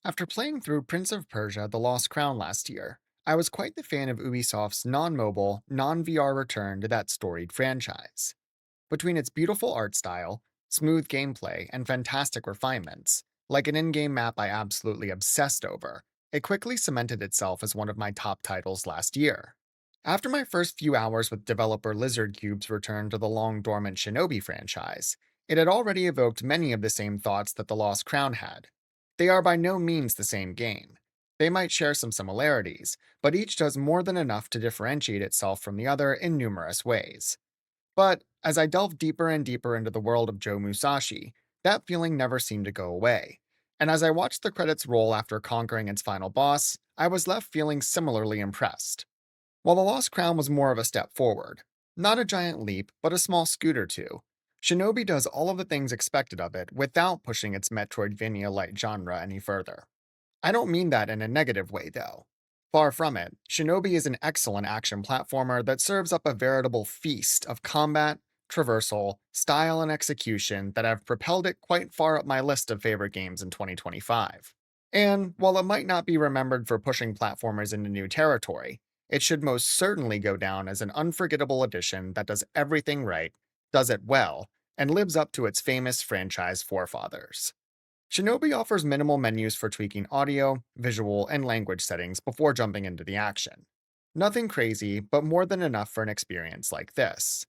After playing through Prince of Persia: The Lost Crown last year, I was quite the fan of Ubisoft's non-mobile, non-VR return to that storied franchise. Between its beautiful art style, smooth gameplay, and fantastic refinements, like an in-game map I absolutely obsessed over, it quickly cemented itself as one of my top titles last year. After my first few hours with developer Lizardcube's return to the long-dormant Shinobi franchise, it had already evoked many of the same thoughts that The Lost Crown had. They are by no means the same game. They might share some similarities, but each does more than enough to differentiate itself from the other in numerous ways. But as I delved deeper and deeper into the world of Joe Musashi, that feeling never seemed to go away. And as I watched the credits roll after conquering its final boss, I was left feeling similarly impressed. While The Lost Crown was more of a step forward, not a giant leap, but a small scoot or two, Shinobi does all of the things expected of it without pushing its Metroidvania-like genre any further. I don't mean that in a negative way, though. Far from it, Shinobi is an excellent action platformer that serves up a veritable feast of combat, traversal, style, and execution that have propelled it quite far up my list of favorite games in 2025. And while it might not be remembered for pushing platformers into new territory, it should most certainly go down as an unforgettable addition that does everything right, does it well, and lives up to its famous franchise forefathers. Shinobi offers minimal menus for tweaking audio, visual, and language settings before jumping into the action. Nothing crazy, but more than enough for an experience like this.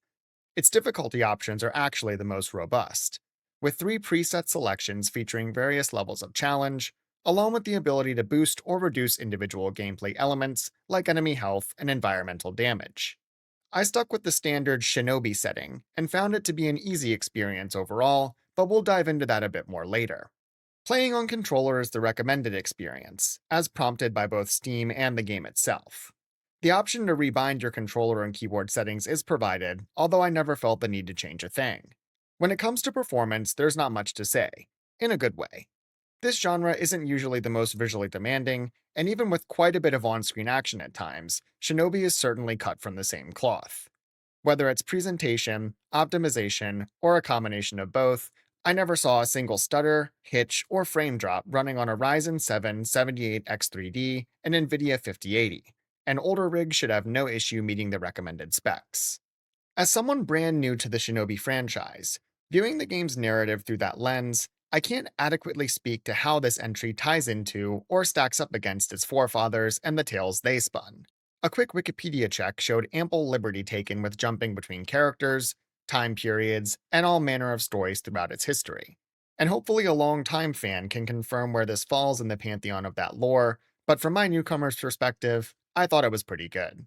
Its difficulty options are actually the most robust, with three preset selections featuring various levels of challenge, along with the ability to boost or reduce individual gameplay elements like enemy health and environmental damage. I stuck with the standard Shinobi setting and found it to be an easy experience overall, but we'll dive into that a bit more later. Playing on controller is the recommended experience, as prompted by both Steam and the game itself. The option to rebind your controller and keyboard settings is provided, although I never felt the need to change a thing. When it comes to performance, there's not much to say, in a good way. This genre isn't usually the most visually demanding, and even with quite a bit of on screen action at times, Shinobi is certainly cut from the same cloth. Whether it's presentation, optimization, or a combination of both, I never saw a single stutter, hitch, or frame drop running on a Ryzen 7 78X3D and NVIDIA 5080, and older rigs should have no issue meeting the recommended specs. As someone brand new to the Shinobi franchise, viewing the game's narrative through that lens, I can't adequately speak to how this entry ties into or stacks up against its forefathers and the tales they spun. A quick Wikipedia check showed ample liberty taken with jumping between characters, time periods, and all manner of stories throughout its history. And hopefully, a long-time fan can confirm where this falls in the pantheon of that lore, but from my newcomer's perspective, I thought it was pretty good.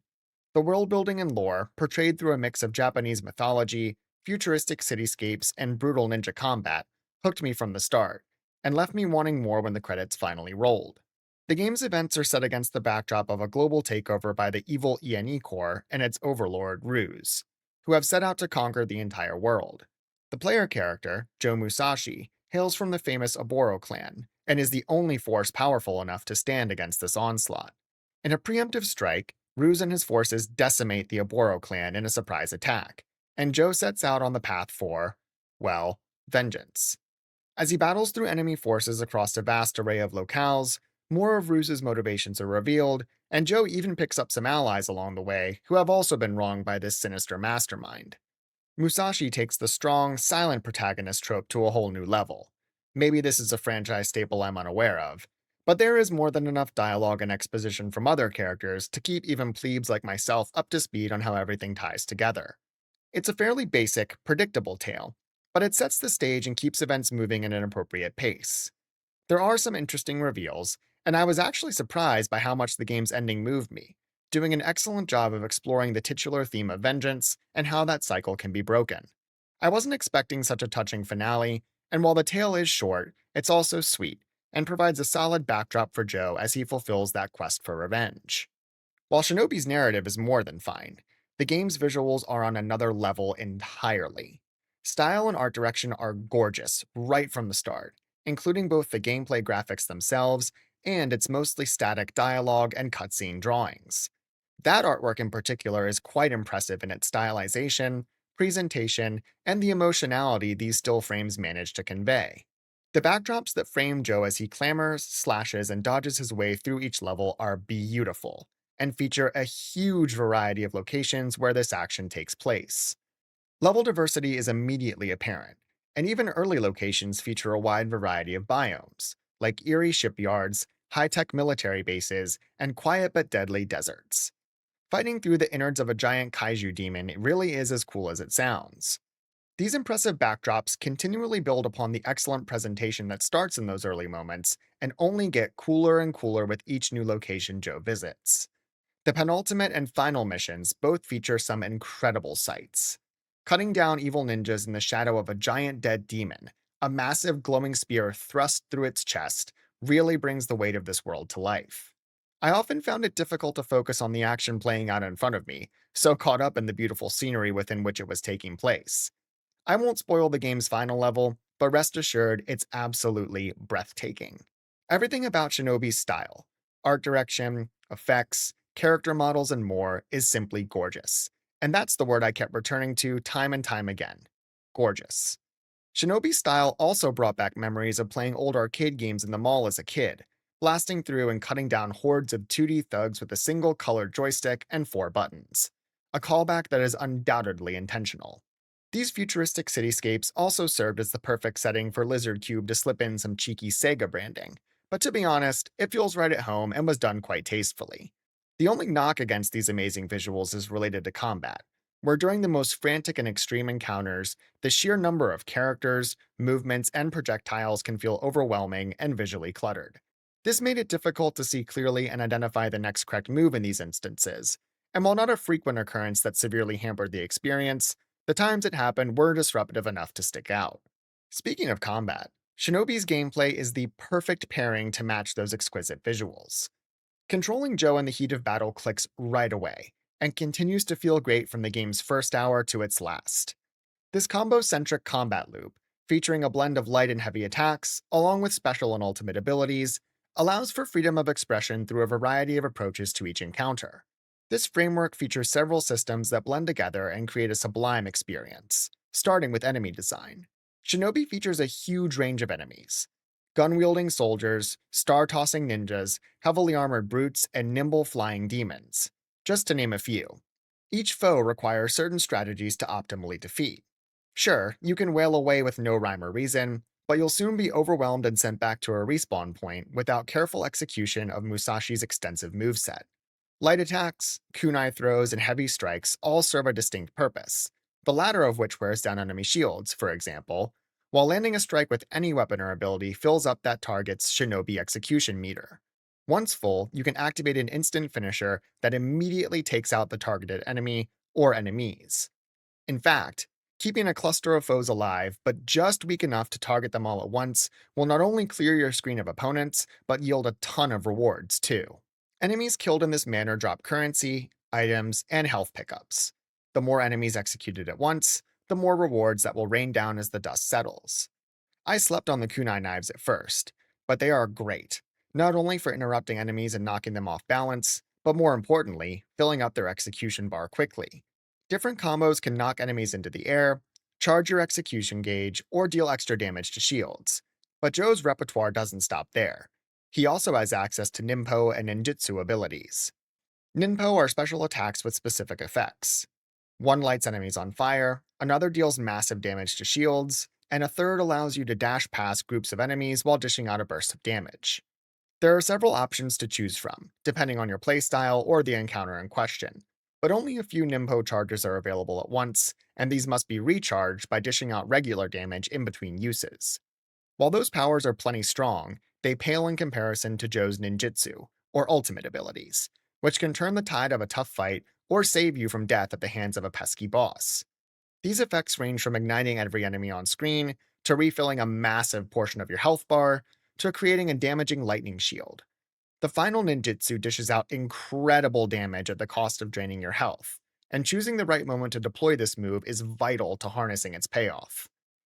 The world building and lore, portrayed through a mix of Japanese mythology, futuristic cityscapes, and brutal ninja combat, hooked me from the start, and left me wanting more when the credits finally rolled. The game's events are set against the backdrop of a global takeover by the evil ENE Corps and its overlord, Ruse, who have set out to conquer the entire world. The player character, Joe Musashi, hails from the famous Oboro clan, and is the only force powerful enough to stand against this onslaught. In a preemptive strike, Ruse and his forces decimate the Oboro clan in a surprise attack, and Joe sets out on the path for, well, vengeance. As he battles through enemy forces across a vast array of locales, more of Ruse's motivations are revealed, and Joe even picks up some allies along the way who have also been wronged by this sinister mastermind. Musashi takes the strong, silent protagonist trope to a whole new level. Maybe this is a franchise staple I'm unaware of, but there is more than enough dialogue and exposition from other characters to keep even plebes like myself up to speed on how everything ties together. It's a fairly basic, predictable tale, but it sets the stage and keeps events moving at an appropriate pace. There are some interesting reveals, and I was actually surprised by how much the game's ending moved me, doing an excellent job of exploring the titular theme of vengeance and how that cycle can be broken. I wasn't expecting such a touching finale, and while the tale is short, it's also sweet, and provides a solid backdrop for Joe as he fulfills that quest for revenge. While Shinobi's narrative is more than fine, the game's visuals are on another level entirely. Style and art direction are gorgeous right from the start, including both the gameplay graphics themselves and its mostly static dialogue and cutscene drawings. That artwork in particular is quite impressive in its stylization, presentation, and the emotionality these still frames manage to convey. The backdrops that frame Joe as he clambers, slashes, and dodges his way through each level are beautiful, and feature a huge variety of locations where this action takes place. Level diversity is immediately apparent, and even early locations feature a wide variety of biomes, like eerie shipyards, high tech military bases, and quiet but deadly deserts. Fighting through the innards of a giant kaiju demon really is as cool as it sounds. These impressive backdrops continually build upon the excellent presentation that starts in those early moments and only get cooler and cooler with each new location Joe visits. The penultimate and final missions both feature some incredible sights. Cutting down evil ninjas in the shadow of a giant dead demon, a massive glowing spear thrust through its chest, really brings the weight of this world to life. I often found it difficult to focus on the action playing out in front of me, so caught up in the beautiful scenery within which it was taking place. I won't spoil the game's final level, but rest assured it's absolutely breathtaking. Everything about Shinobi's style, art direction, effects, character models, and more is simply gorgeous. And that's the word I kept returning to time and time again. Gorgeous. Shinobi's style also brought back memories of playing old arcade games in the mall as a kid, blasting through and cutting down hordes of 2D thugs with a single colored joystick and 4 buttons. A callback that is undoubtedly intentional. These futuristic cityscapes also served as the perfect setting for Lizardcube to slip in some cheeky SEGA branding, but to be honest, it feels right at home and was done quite tastefully. The only knock against these amazing visuals is related to combat, where during the most frantic and extreme encounters, the sheer number of characters, movements, and projectiles can feel overwhelming and visually cluttered. This made it difficult to see clearly and identify the next correct move in these instances, and while not a frequent occurrence that severely hampered the experience, the times it happened were disruptive enough to stick out. Speaking of combat, Shinobi's gameplay is the perfect pairing to match those exquisite visuals. Controlling Joe in the heat of battle clicks right away, and continues to feel great from the game's first hour to its last. This combo-centric combat loop, featuring a blend of light and heavy attacks, along with special and ultimate abilities, allows for freedom of expression through a variety of approaches to each encounter. This framework features several systems that blend together and create a sublime experience, starting with enemy design. Shinobi features a huge range of enemies. Gun-wielding soldiers, star-tossing ninjas, heavily armored brutes, and nimble flying demons, just to name a few. Each foe requires certain strategies to optimally defeat. Sure, you can wail away with no rhyme or reason, but you'll soon be overwhelmed and sent back to a respawn point without careful execution of Musashi's extensive moveset. Light attacks, kunai throws, and heavy strikes all serve a distinct purpose, the latter of which wears down enemy shields, for example, while landing a strike with any weapon or ability fills up that target's shinobi execution meter. Once full, you can activate an instant finisher that immediately takes out the targeted enemy or enemies. In fact, keeping a cluster of foes alive, but just weak enough to target them all at once, will not only clear your screen of opponents, but yield a ton of rewards, too. Enemies killed in this manner drop currency, items, and health pickups. The more enemies executed at once, the more rewards that will rain down as the dust settles. I slept on the kunai knives at first, but they are great, not only for interrupting enemies and knocking them off balance, but more importantly, filling up their execution bar quickly. Different combos can knock enemies into the air, charge your execution gauge, or deal extra damage to shields. But Joe's repertoire doesn't stop there. He also has access to Ninpo and Ninjutsu abilities. Ninpo are special attacks with specific effects. One lights enemies on fire, another deals massive damage to shields, and a third allows you to dash past groups of enemies while dishing out a burst of damage. There are several options to choose from, depending on your playstyle or the encounter in question, but only a few Ninpo charges are available at once, and these must be recharged by dishing out regular damage in between uses. While those powers are plenty strong, they pale in comparison to Joe's ninjutsu, or ultimate abilities, which can turn the tide of a tough fight or save you from death at the hands of a pesky boss. These effects range from igniting every enemy on screen, to refilling a massive portion of your health bar, to creating a damaging lightning shield. The final ninjutsu dishes out incredible damage at the cost of draining your health, and choosing the right moment to deploy this move is vital to harnessing its payoff.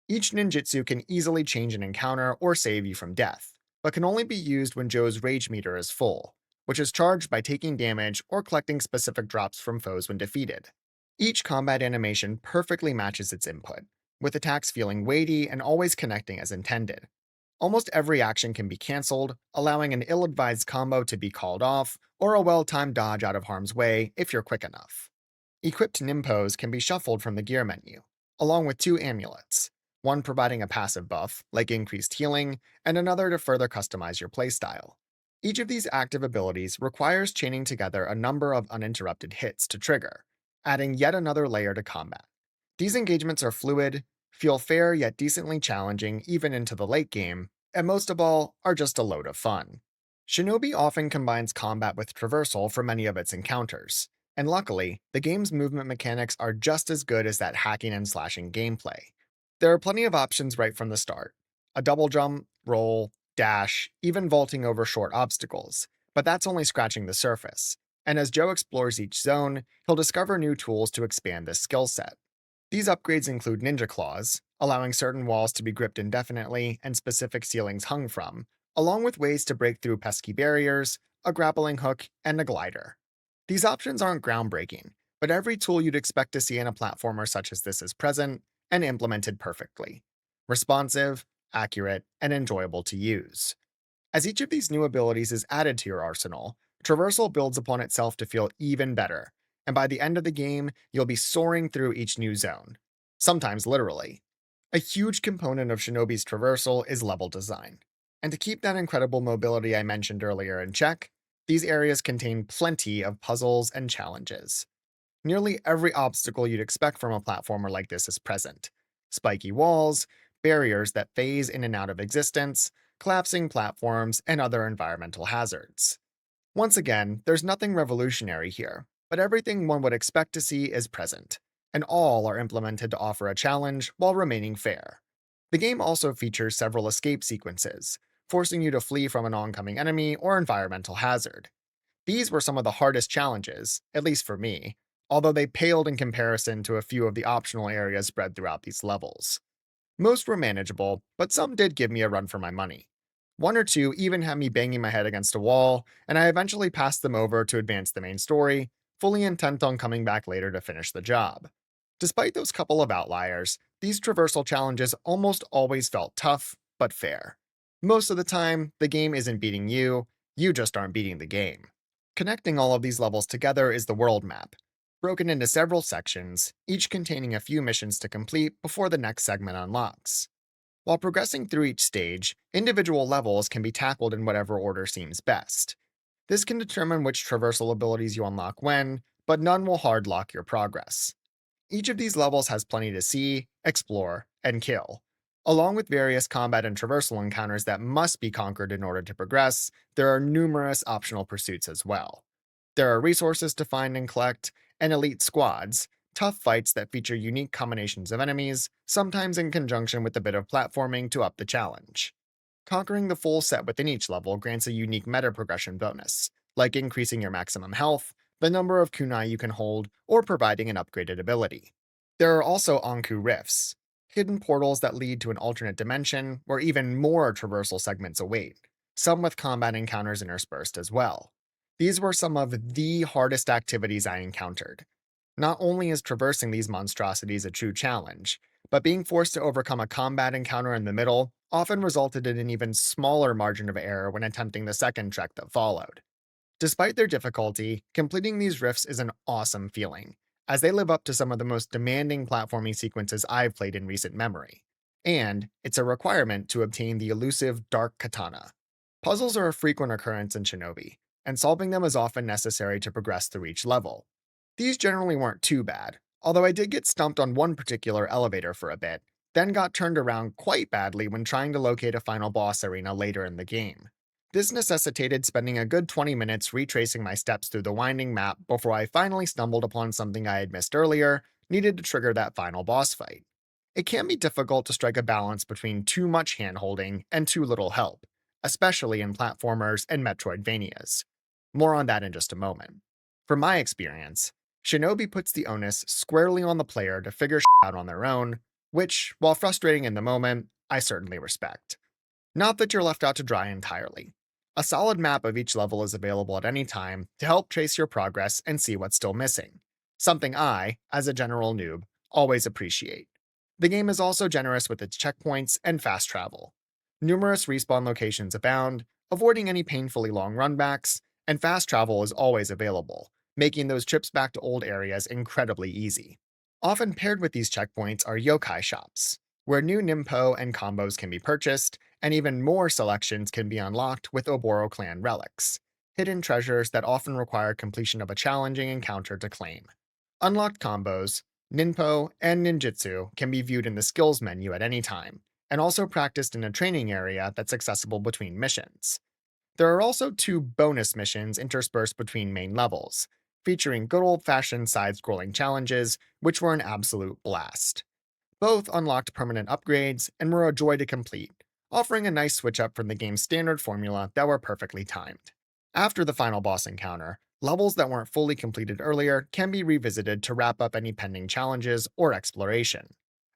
Each ninjutsu can easily change an encounter or save you from death, but can only be used when Joe's rage meter is full, which is charged by taking damage or collecting specific drops from foes when defeated. Each combat animation perfectly matches its input, with attacks feeling weighty and always connecting as intended. Almost every action can be cancelled, allowing an ill-advised combo to be called off, or a well-timed dodge out of harm's way if you're quick enough. Equipped Nimpos can be shuffled from the gear menu, along with two amulets, one providing a passive buff, like increased healing, and another to further customize your playstyle. Each of these active abilities requires chaining together a number of uninterrupted hits to trigger, adding yet another layer to combat. These engagements are fluid, feel fair yet decently challenging even into the late game, and most of all, are just a load of fun. Shinobi often combines combat with traversal for many of its encounters, and luckily, the game's movement mechanics are just as good as that hacking and slashing gameplay. There are plenty of options right from the start: a double jump, roll, dash, even vaulting over short obstacles, but that's only scratching the surface. And as Joe explores each zone, he'll discover new tools to expand this skill set. These upgrades include ninja claws, allowing certain walls to be gripped indefinitely and specific ceilings hung from, along with ways to break through pesky barriers, a grappling hook, and a glider. These options aren't groundbreaking, but every tool you'd expect to see in a platformer such as this is present and implemented perfectly. Responsive, accurate, and enjoyable to use. As each of these new abilities is added to your arsenal, Traversal builds upon itself to feel even better, and by the end of the game, you'll be soaring through each new zone. Sometimes literally. A huge component of Shinobi's Traversal is level design. And to keep that incredible mobility I mentioned earlier in check, these areas contain plenty of puzzles and challenges. Nearly every obstacle you'd expect from a platformer like this is present: spiky walls, barriers that phase in and out of existence, collapsing platforms, and other environmental hazards. Once again, there's nothing revolutionary here, but everything one would expect to see is present, and all are implemented to offer a challenge while remaining fair. The game also features several escape sequences, forcing you to flee from an oncoming enemy or environmental hazard. These were some of the hardest challenges, at least for me, although they paled in comparison to a few of the optional areas spread throughout these levels. Most were manageable, but some did give me a run for my money. One or two even had me banging my head against a wall, and I eventually passed them over to advance the main story, fully intent on coming back later to finish the job. Despite those couple of outliers, these traversal challenges almost always felt tough, but fair. Most of the time, the game isn't beating you, you just aren't beating the game. Connecting all of these levels together is the world map, broken into several sections, each containing a few missions to complete before the next segment unlocks. While progressing through each stage, individual levels can be tackled in whatever order seems best. This can determine which traversal abilities you unlock when, but none will hard lock your progress. Each of these levels has plenty to see, explore, and kill. Along with various combat and traversal encounters that must be conquered in order to progress, there are numerous optional pursuits as well. There are resources to find and collect, and elite squads, tough fights that feature unique combinations of enemies, sometimes in conjunction with a bit of platforming to up the challenge. Conquering the full set within each level grants a unique meta progression bonus, like increasing your maximum health, the number of kunai you can hold, or providing an upgraded ability. There are also Anku rifts, hidden portals that lead to an alternate dimension where even more traversal segments await, some with combat encounters interspersed as well. These were some of the hardest activities I encountered. Not only is traversing these monstrosities a true challenge, but being forced to overcome a combat encounter in the middle often resulted in an even smaller margin of error when attempting the second trek that followed. Despite their difficulty, completing these rifts is an awesome feeling, as they live up to some of the most demanding platforming sequences I've played in recent memory. And it's a requirement to obtain the elusive Dark Katana. Puzzles are a frequent occurrence in Shinobi, and solving them is often necessary to progress through each level. These generally weren't too bad, although I did get stumped on one particular elevator for a bit, then got turned around quite badly when trying to locate a final boss arena later in the game. This necessitated spending a good 20 minutes retracing my steps through the winding map before I finally stumbled upon something I had missed earlier, needed to trigger that final boss fight. It can be difficult to strike a balance between too much handholding and too little help, especially in platformers and Metroidvanias. More on that in just a moment. From my experience, Shinobi puts the onus squarely on the player to figure out on their own, which, while frustrating in the moment, I certainly respect. Not that you're left out to dry entirely. A solid map of each level is available at any time to help trace your progress and see what's still missing. Something I, as a general noob, always appreciate. The game is also generous with its checkpoints and fast travel. Numerous respawn locations abound, avoiding any painfully long runbacks, and fast travel is always available, making those trips back to old areas incredibly easy. Often paired with these checkpoints are yokai shops, where new Nimpo and combos can be purchased, and even more selections can be unlocked with Oboro clan relics, hidden treasures that often require completion of a challenging encounter to claim. Unlocked combos, Ninpo, and Ninjutsu can be viewed in the skills menu at any time, and also practiced in a training area that's accessible between missions. There are also two bonus missions interspersed between main levels, featuring good old fashioned side scrolling challenges, which were an absolute blast. Both unlocked permanent upgrades and were a joy to complete, offering a nice switch up from the game's standard formula that were perfectly timed. After the final boss encounter, levels that weren't fully completed earlier can be revisited to wrap up any pending challenges or exploration.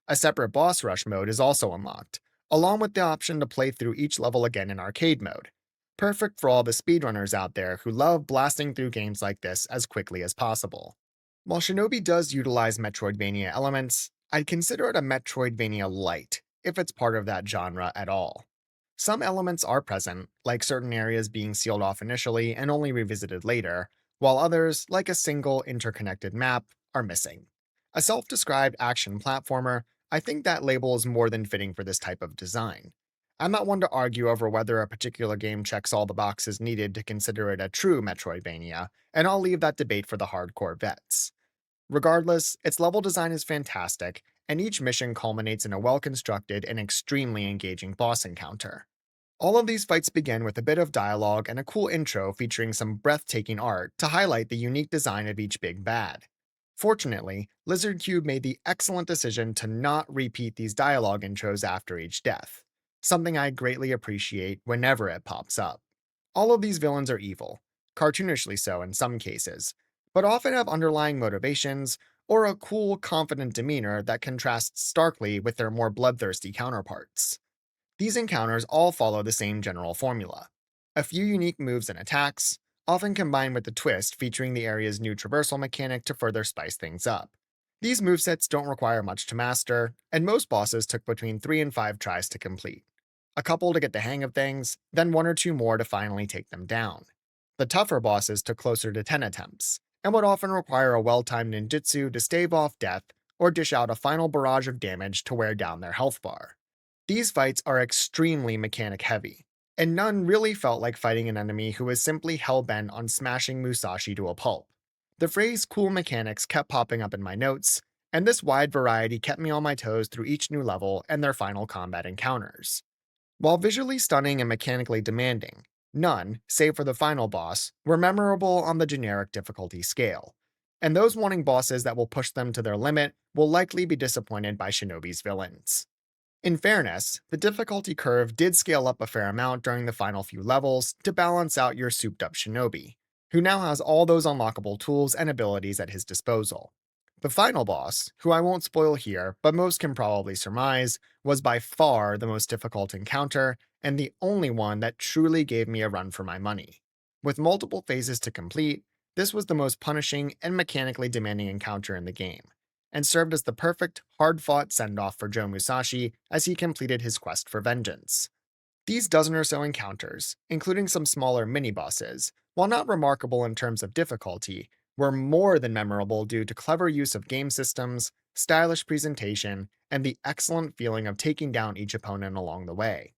A separate boss rush mode is also unlocked, along with the option to play through each level again in arcade mode. Perfect for all the speedrunners out there who love blasting through games like this as quickly as possible. While Shinobi does utilize Metroidvania elements, I'd consider it a Metroidvania light, if it's part of that genre at all. Some elements are present, like certain areas being sealed off initially and only revisited later, while others, like a single interconnected map, are missing. A self described action platformer, I think that label is more than fitting for this type of design. I'm not one to argue over whether a particular game checks all the boxes needed to consider it a true Metroidvania, and I'll leave that debate for the hardcore vets. Regardless, its level design is fantastic, and each mission culminates in a well constructed and extremely engaging boss encounter. All of these fights begin with a bit of dialogue and a cool intro featuring some breathtaking art to highlight the unique design of each big bad. Fortunately, Lizardcube made the excellent decision to not repeat these dialogue intros after each death, something I greatly appreciate whenever it pops up. All of these villains are evil, cartoonishly so in some cases, but often have underlying motivations or a cool, confident demeanor that contrasts starkly with their more bloodthirsty counterparts. These encounters all follow the same general formula: a few unique moves and attacks, often combined with the twist featuring the area's new traversal mechanic to further spice things up. These movesets don't require much to master, and most bosses took between 3 and 5 tries to complete. A couple to get the hang of things, then 1 or 2 more to finally take them down. The tougher bosses took closer to 10 attempts, and would often require a well-timed ninjutsu to stave off death or dish out a final barrage of damage to wear down their health bar. These fights are extremely mechanic heavy, and none really felt like fighting an enemy who was simply hell-bent on smashing Musashi to a pulp. The phrase cool mechanics kept popping up in my notes, and this wide variety kept me on my toes through each new level and their final combat encounters. While visually stunning and mechanically demanding, none, save for the final boss, were memorable on the generic difficulty scale. And those wanting bosses that will push them to their limit will likely be disappointed by Shinobi's villains. In fairness, the difficulty curve did scale up a fair amount during the final few levels to balance out your souped up Shinobi, who now has all those unlockable tools and abilities at his disposal. The final boss, who I won't spoil here, but most can probably surmise, was by far the most difficult encounter, and the only one that truly gave me a run for my money. With multiple phases to complete, this was the most punishing and mechanically demanding encounter in the game, and served as the perfect, hard fought send off for Joe Musashi as he completed his quest for vengeance. These dozen or so encounters, including some smaller mini bosses, while not remarkable in terms of difficulty, were more than memorable due to clever use of game systems, stylish presentation, and the excellent feeling of taking down each opponent along the way.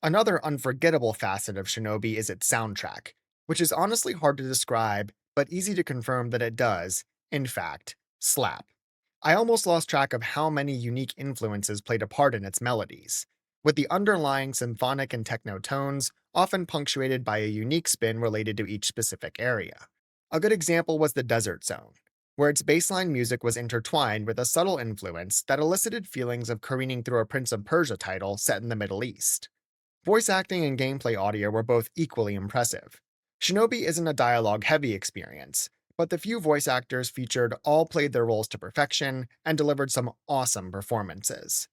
Another unforgettable facet of Shinobi is its soundtrack, which is honestly hard to describe, but easy to confirm that it does, in fact, slap. I almost lost track of how many unique influences played a part in its melodies, with the underlying symphonic and techno tones often punctuated by a unique spin related to each specific area. A good example was the Desert Zone, where its bassline music was intertwined with a subtle influence that elicited feelings of careening through a Prince of Persia title set in the Middle East. Voice acting and gameplay audio were both equally impressive. Shinobi isn't a dialogue heavy experience, but the few voice actors featured all played their roles to perfection and delivered some awesome performances.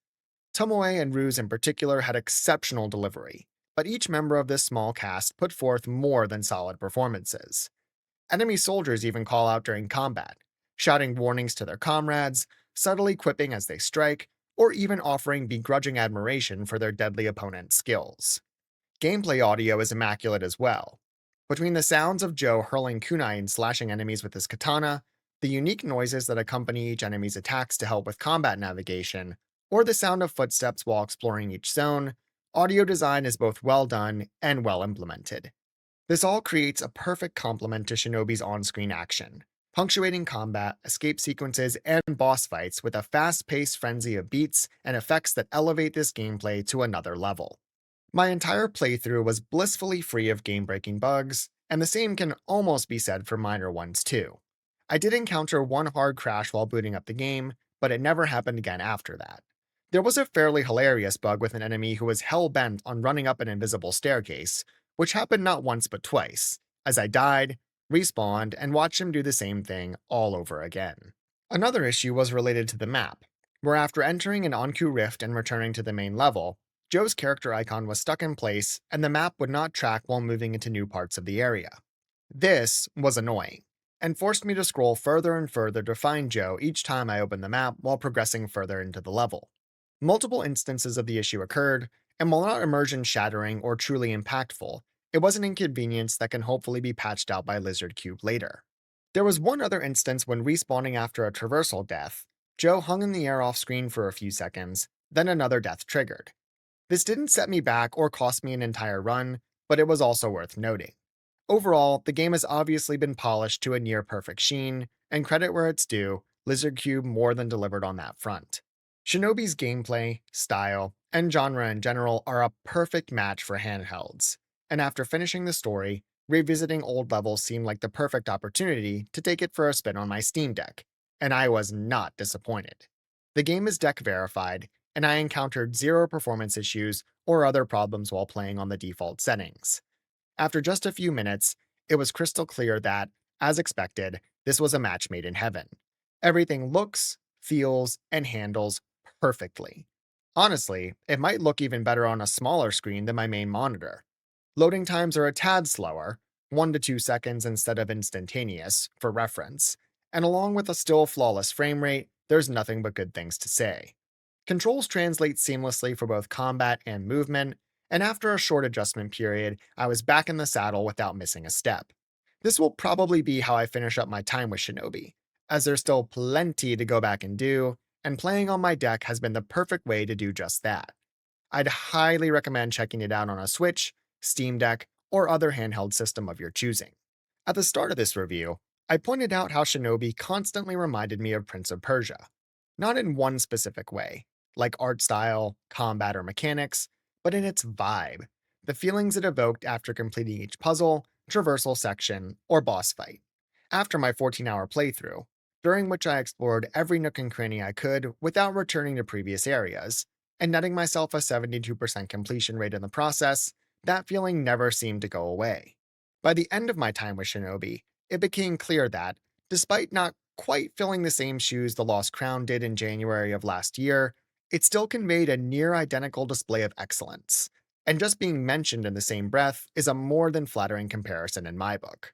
Tomoe and Ruse in particular had exceptional delivery, but each member of this small cast put forth more than solid performances. Enemy soldiers even call out during combat, shouting warnings to their comrades, subtly quipping as they strike, or even offering begrudging admiration for their deadly opponent's skills. Gameplay audio is immaculate as well. Between the sounds of Joe hurling kunai and slashing enemies with his katana, the unique noises that accompany each enemy's attacks to help with combat navigation, or the sound of footsteps while exploring each zone, audio design is both well done and well implemented. This all creates a perfect complement to Shinobi's on screen action, punctuating combat, escape sequences, and boss fights with a fast paced frenzy of beats and effects that elevate this gameplay to another level. My entire playthrough was blissfully free of game breaking bugs, and the same can almost be said for minor ones too. I did encounter one hard crash while booting up the game, but it never happened again after that. There was a fairly hilarious bug with an enemy who was hell bent on running up an invisible staircase, which happened not once but twice, as I died, respawned, and watched him do the same thing all over again. Another issue was related to the map, where after entering an Anku rift and returning to the main level, Joe's character icon was stuck in place and the map would not track while moving into new parts of the area. This was annoying, and forced me to scroll further and further to find Joe each time I opened the map while progressing further into the level. Multiple instances of the issue occurred, and while not immersion shattering or truly impactful, it was an inconvenience that can hopefully be patched out by Lizardcube later. There was one other instance when respawning after a traversal death, Joe hung in the air off screen for a few seconds, then another death triggered. This didn't set me back or cost me an entire run, but it was also worth noting. Overall, the game has obviously been polished to a near perfect sheen, and credit where it's due, Lizardcube more than delivered on that front. Shinobi's gameplay, style, and genre in general are a perfect match for handhelds, and after finishing the story, revisiting old levels seemed like the perfect opportunity to take it for a spin on my Steam Deck, and I was not disappointed. The game is deck verified, and I encountered zero performance issues or other problems while playing on the default settings. After just a few minutes, it was crystal clear that, as expected, this was a match made in heaven. Everything looks, feels, and handles perfectly. Honestly, it might look even better on a smaller screen than my main monitor. Loading times are a tad slower, 1 to 2 seconds instead of instantaneous, for reference, and along with a still flawless frame rate, there's nothing but good things to say. Controls translate seamlessly for both combat and movement, and after a short adjustment period, I was back in the saddle without missing a step. This will probably be how I finish up my time with Shinobi, as there's still plenty to go back and do, and playing on my deck has been the perfect way to do just that. I'd highly recommend checking it out on a Switch, Steam Deck, or other handheld system of your choosing. At the start of this review, I pointed out how Shinobi constantly reminded me of Prince of Persia. Not in one specific way, like art style, combat, or mechanics, but in its vibe, the feelings it evoked after completing each puzzle, traversal section, or boss fight. After my 14-hour playthrough, during which I explored every nook and cranny I could without returning to previous areas, and netting myself a 72% completion rate in the process, that feeling never seemed to go away. By the end of my time with Shinobi, it became clear that, despite not quite filling the same shoes the Lost Crown did in January of last year, it still conveyed a near identical display of excellence, and just being mentioned in the same breath is a more than flattering comparison in my book.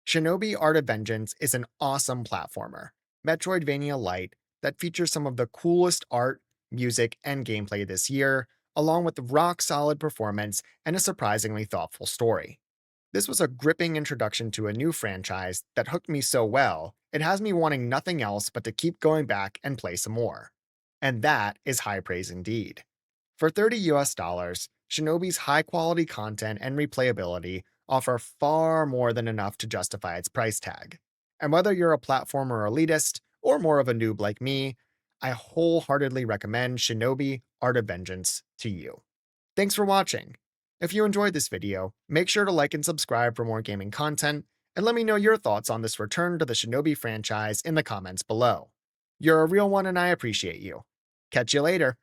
Shinobi Art of Vengeance is an awesome platformer, Metroidvania Light, that features some of the coolest art, music, and gameplay this year, along with rock solid performance and a surprisingly thoughtful story. This was a gripping introduction to a new franchise that hooked me so well, it has me wanting nothing else but to keep going back and play some more. And that is high praise indeed. For $30, Shinobi's high quality content and replayability offer far more than enough to justify its price tag. And whether you're a platformer elitist or more of a noob like me, I wholeheartedly recommend Shinobi Art of Vengeance to you. Thanks for watching. If you enjoyed this video, make sure to like and subscribe for more gaming content, and let me know your thoughts on this return to the Shinobi franchise in the comments below. You're a real one and I appreciate you. Catch you later.